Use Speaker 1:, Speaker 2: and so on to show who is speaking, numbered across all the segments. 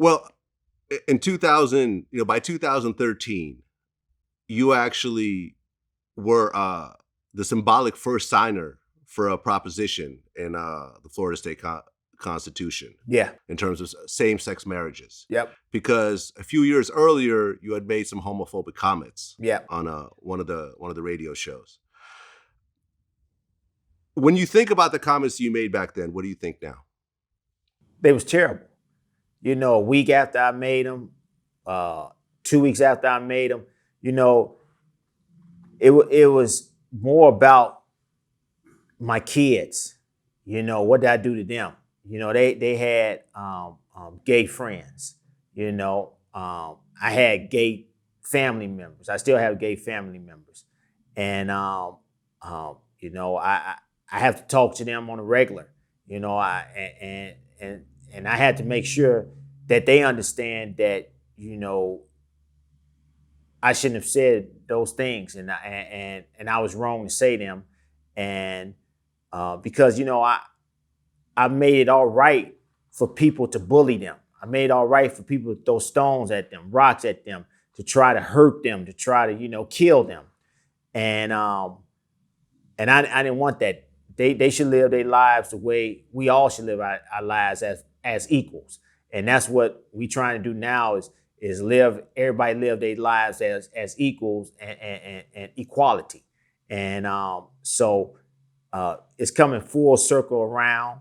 Speaker 1: Well, in 2000, by 2013, you actually were the symbolic first signer for a proposition in the Florida State Constitution.
Speaker 2: Yeah.
Speaker 1: In terms of same-sex marriages.
Speaker 2: Yep.
Speaker 1: Because a few years earlier, you had made some homophobic comments.
Speaker 2: Yep.
Speaker 1: On one of the radio shows. When you think about the comments you made back then, what do you think now?
Speaker 2: They was terrible. A week after I made them, 2 weeks after I made them, it was more about my kids. What did I do to them? They had gay friends. I had gay family members. I still have gay family members, and I have to talk to them on a regular. And I had to make sure that they understand that I shouldn't have said those things, and I was wrong to say them, and because I made it all right for people to bully them. I made it all right for people to throw stones at them, rocks at them, to try to hurt them, to try to kill them, and I didn't want that. They should live their lives the way we all should live our lives as equals, and that's what we trying to do now is everybody live their lives as equals and equality, and so it's coming full circle around.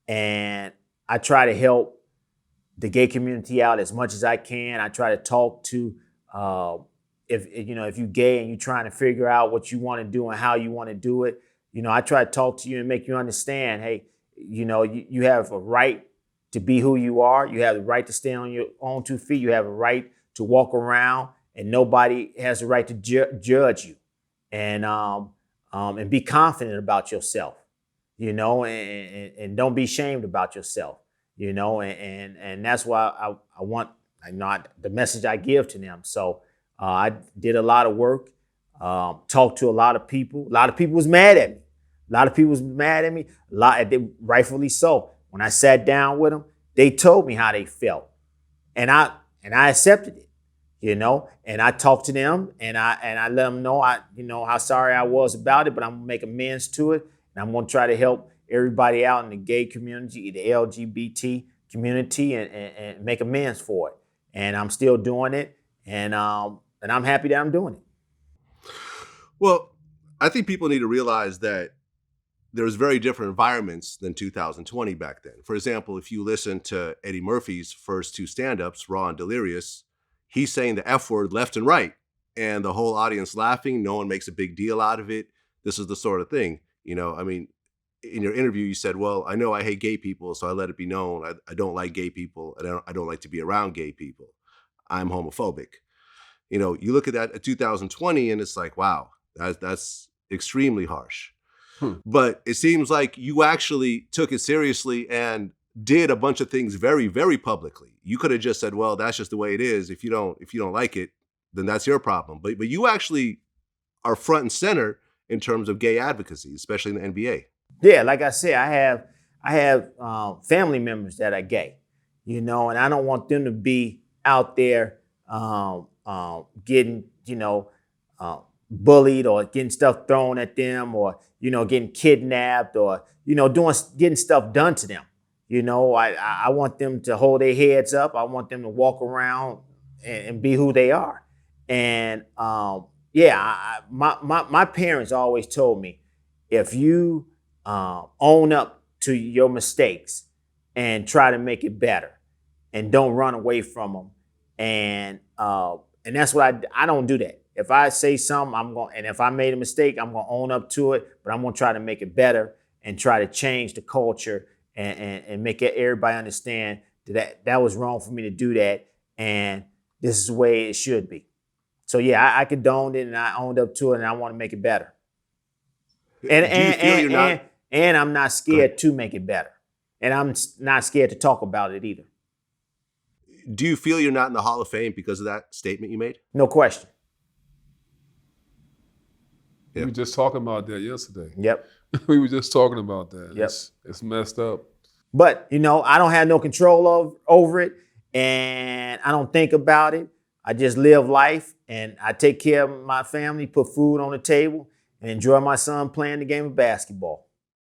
Speaker 2: And I try to help the gay community out as much as I can. I try to talk to if you're gay and you're trying to figure out what you want to do and how you want to do it. I try to talk to you and make you understand. Hey, you have a right to be who you are. You have the right to stand on your own 2 feet. You have a right to walk around, and nobody has the right to judge you. And be confident about yourself. And don't be ashamed about yourself, and that's why I want the message I give to them. So I did a lot of work, talked to a lot of people. A lot of people was mad at me. Rightfully so. When I sat down with them, they told me how they felt, and I accepted it, and I talked to them, and I let them know how sorry I was about it, but I'm gonna make amends to it. And I'm going to try to help everybody out in the gay community, the LGBT community, and make amends for it. And I'm still doing it, and I'm happy that I'm doing it.
Speaker 1: Well, I think people need to realize that there's very different environments than 2020 back then. For example, if you listen to Eddie Murphy's first 2 stand-ups, Raw and Delirious, he's saying the F word left and right, and the whole audience laughing. No one makes a big deal out of it. This is the sort of thing. In your interview, you said, well, I know I hate gay people, so I let it be known. I don't like gay people, and I don't like to be around gay people. I'm homophobic. You look at that at 2020, and it's like, wow, that's extremely harsh. But it seems like you actually took it seriously and did a bunch of things very, very publicly. You could have just said, well, that's just the way it is. If you don't like it, then that's your problem. But you actually are front and center in terms of gay advocacy, especially in the NBA.
Speaker 2: Yeah, like I said, I have family members that are gay, and I don't want them to be out there getting, bullied or getting stuff thrown at them, or getting kidnapped, or getting stuff done to them. I want them to hold their heads up. I want them to walk around and be who they are. And my parents always told me, if you own up to your mistakes and try to make it better, and don't run away from them, and that's what I don't do that. If I say something, and if I made a mistake, I'm gonna own up to it, but I'm gonna try to make it better and try to change the culture and make everybody understand that was wrong for me to do that, and this is the way it should be. So yeah, I condoned it and I owned up to it, and I want to make it better. And I'm not scared to make it better, and I'm not scared to talk about it either.
Speaker 1: Do you feel you're not in the Hall of Fame because of that statement you made?
Speaker 2: No question.
Speaker 3: Yeah. We were just talking about that yesterday.
Speaker 2: Yep.
Speaker 3: We were just talking about that.
Speaker 2: Yep.
Speaker 3: It's messed up.
Speaker 2: But I don't have no control over it, and I don't think about it. I just live life, and I take care of my family, put food on the table, and enjoy my son playing the game of basketball.